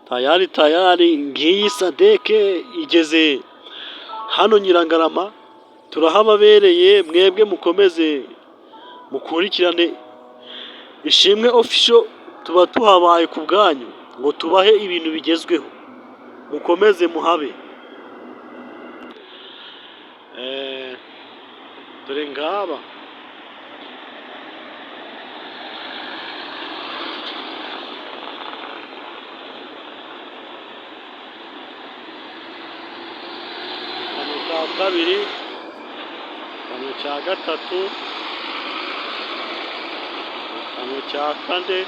Tayari ngiyi Sadc igeze hano Nyirangarama, turahababereye. Mwebwe mukomeze mukurikirane Ishimwe official, tuba tuhabaye ku bwanyu ngo tubahe ibintu bigezweho, mukomeze muhabe. Dore ngaba kano ka kabiri, kano cya gatatu, kano cya kane,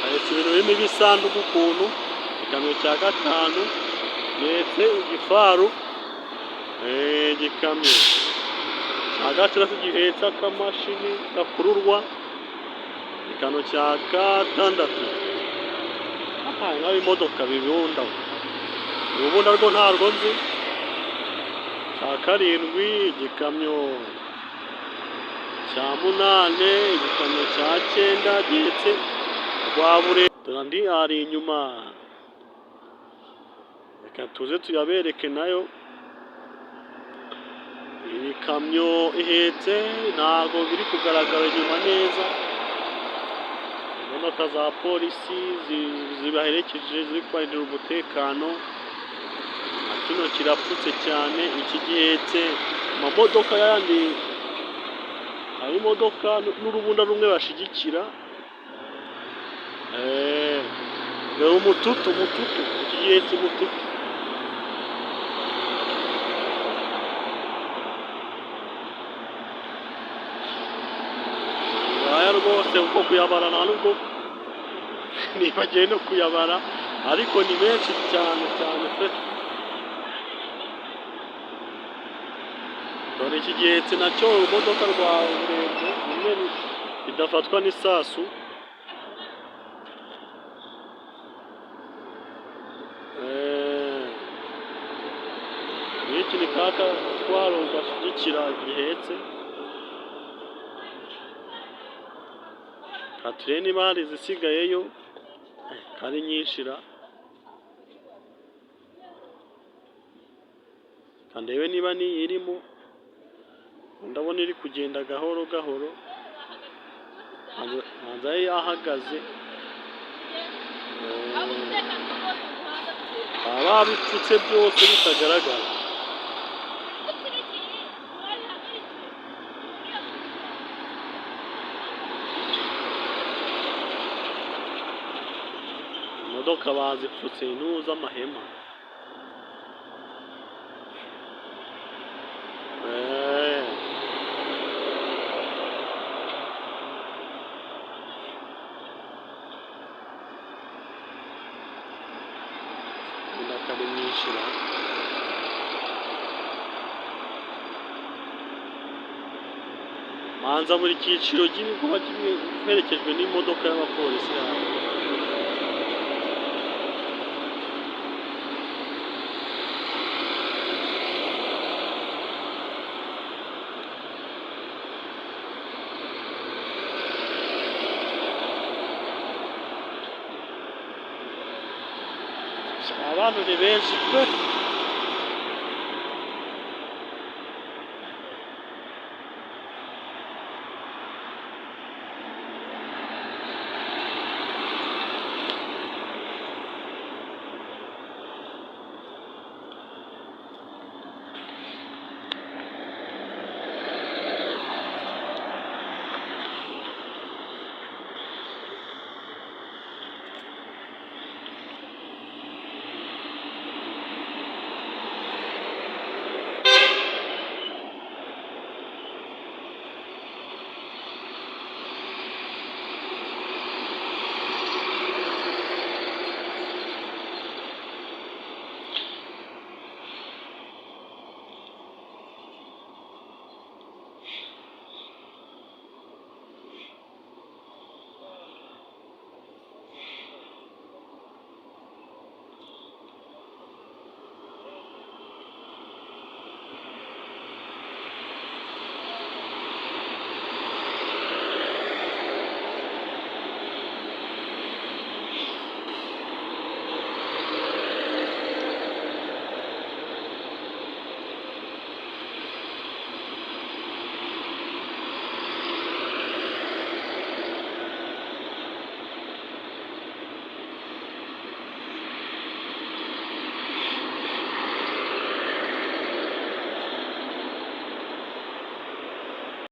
haretse ibintu birimo ibisanduku ukuntu, ikamyo cya gatanu, ndetse igifaru, igikamyo cya gatandatu gihetse akamashini gakururwa, ikano cya gatandatu naho imodoka bibunda, ubunda rwo ntarwo nzi. Cya karindwi igikamyo cya munane, igikamyo cya cyenda gihetse rwabure. Andi ari inyuma, reka tuze tuyabereke nayo. Iyi kamyo ihetse ntago biri kugaragara inyuma neza. Imodoka za polisi zibaherekeje ziri kubarindira umutekano. Kino kirapfutse cyane, iki gihetse amamodoka yandi, hari imodoka n'urubunda rumwe bashigikira. Umututu, iki gihetse umututu. Aya rwose uko kuyabara nta nubwo nibagiye no kuyabara, ariko ni menshi cyane pe. Dore iki gihetse nacyo urumodoka rwa rurerure rumwe bidafatwa n'isasu. Iki ni kaka twaro gashyigikira gihetse. Kature niba hari izisigayeyo, kari nyinshira. Kandebe niba ni irimo, ndabona iri kugenda gahoro gahoro, hanze yahagaze. Ababipfutse byose bitagaragara. Imodoka bazipfutse intuza amahema. Manza buri cyiciro cy'ibikuba kiherekejwe n'imodoka y'abapolisi hano. Abantu ni benshi pe.